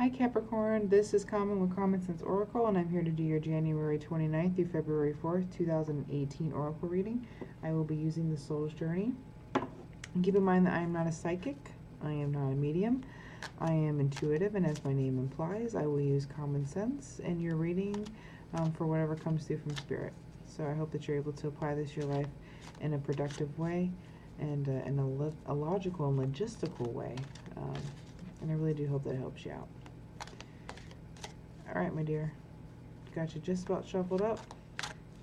Hi Capricorn, this is Common with Common Sense Oracle, and I'm here to do your January 29th through February 4th, 2018 Oracle reading. I will be using the Soul's Journey. And keep in mind that I am not a psychic, I am not a medium, I am intuitive, and as my name implies, I will use common sense in your reading for whatever comes through from Spirit. So I hope that you're able to apply this to your life in a productive way and in a logical and logistical way. And I really do hope that helps you out. All right, my dear. Got you just about shuffled up,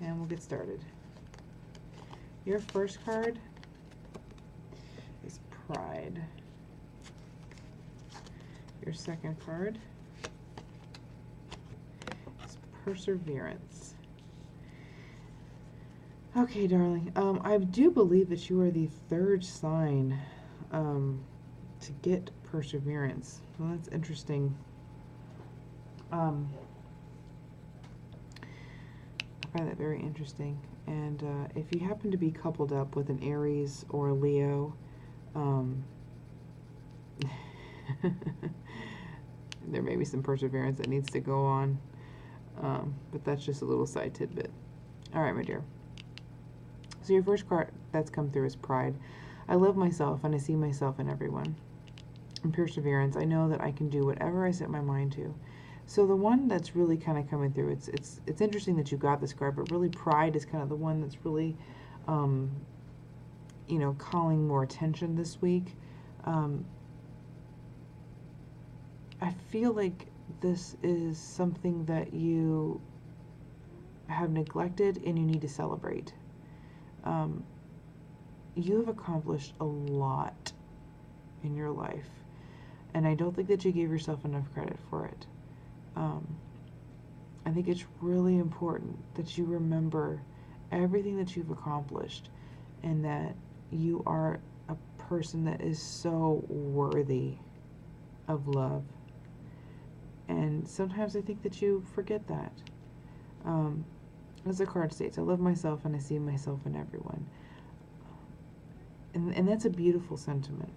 and we'll get started. Your first card is Pride. Your second card is Perseverance. Okay, darling. I do believe that you are the third sign to get Perseverance. Well, that's interesting. I find that very interesting. And if you happen to be coupled up with an Aries or a Leo, there may be some perseverance that needs to go on. But that's just a little side tidbit. All right, my dear. So your first card that's come through is Pride. I love myself and I see myself in everyone. And Perseverance, I know that I can do whatever I set my mind to. So the one that's really kind of coming through, it's interesting that you got this card, but really Pride is kind of the one that's really, you know, calling more attention this week. I feel like this is something that you have neglected and you need to celebrate. You have accomplished a lot in your life, and I don't think that you gave yourself enough credit for it. I think it's really important that you remember everything that you've accomplished and that you are a person that is so worthy of love. And sometimes I think that you forget that. As the card states, I love myself and I see myself in everyone. And that's a beautiful sentiment.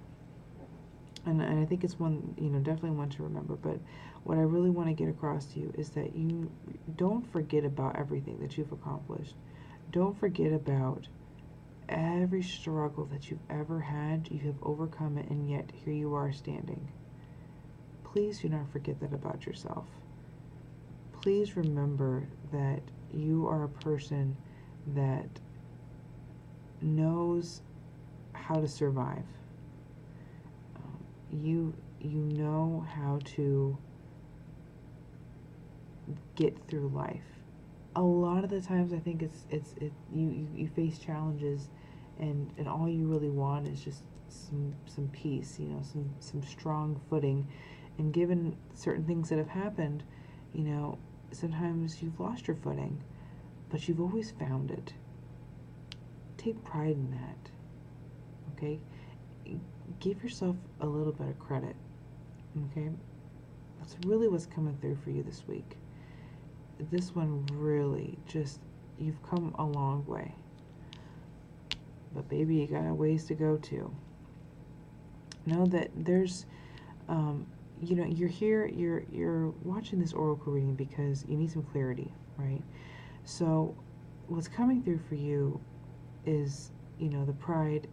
And I think it's one, you know, definitely one to remember. But what I really want to get across to you is that you don't forget about everything that you've accomplished. Don't forget about every struggle that you've ever had. You have overcome it, and yet here you are standing. Please do not forget that about yourself. Please remember that you are a person that knows how to survive. You know how to get through life. A lot of the times I think you face challenges and all you really want is just some peace, you know, some strong footing. And given certain things that have happened, you know, sometimes you've lost your footing, but you've always found it. Take pride in that. Okay? Give yourself a little bit of credit. Okay? That's really what's coming through for you this week. This one really just, you've come a long way. But baby, you got a ways to go too. Know that there's, you know, you're here, you're watching this oracle reading because you need some clarity, right? So what's coming through for you is, you know, the pride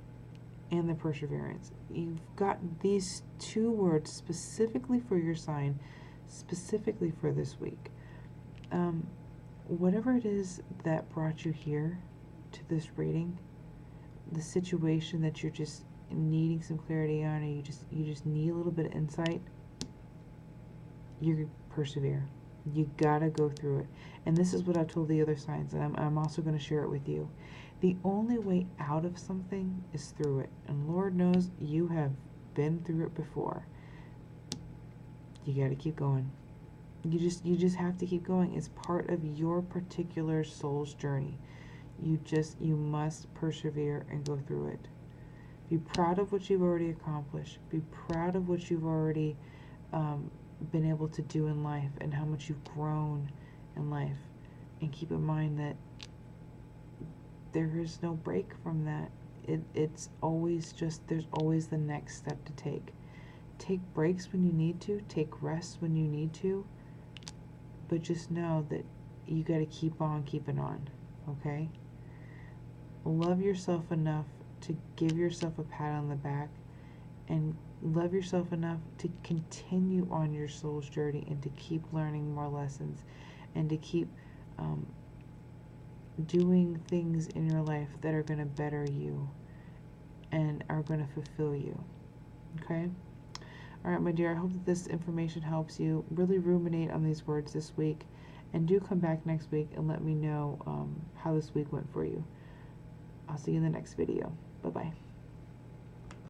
and the perseverance. You've got these two words specifically for your sign, specifically for this week. Whatever it is that brought you here to this reading, the situation that you're just needing some clarity on, or you just need a little bit of insight, you persevere. You gotta go through it. And this is what I've told the other signs, and I'm also going to share it with you. The only way out of something is through it. And Lord knows you have been through it before. You got to keep going. You just have to keep going. It's part of your particular soul's journey. You must persevere and go through it. Be proud of what you've already accomplished. Be proud of what you've already been able to do in life and how much you've grown in life. And keep in mind that there is no break from that. It's always just, there's always the next step to take. take breaks when you need to, take rests when you need to, but just know that you got to keep on keeping on, okay? Love yourself enough to give yourself a pat on the back, and love yourself enough to continue on your soul's journey and to keep learning more lessons and to keep doing things in your life that are going to better you and are going to fulfill you, okay? All right, my dear, I hope that this information helps you. Really ruminate on these words this week, and do come back next week and let me know how this week went for you. I'll see you in the next video. Bye-bye.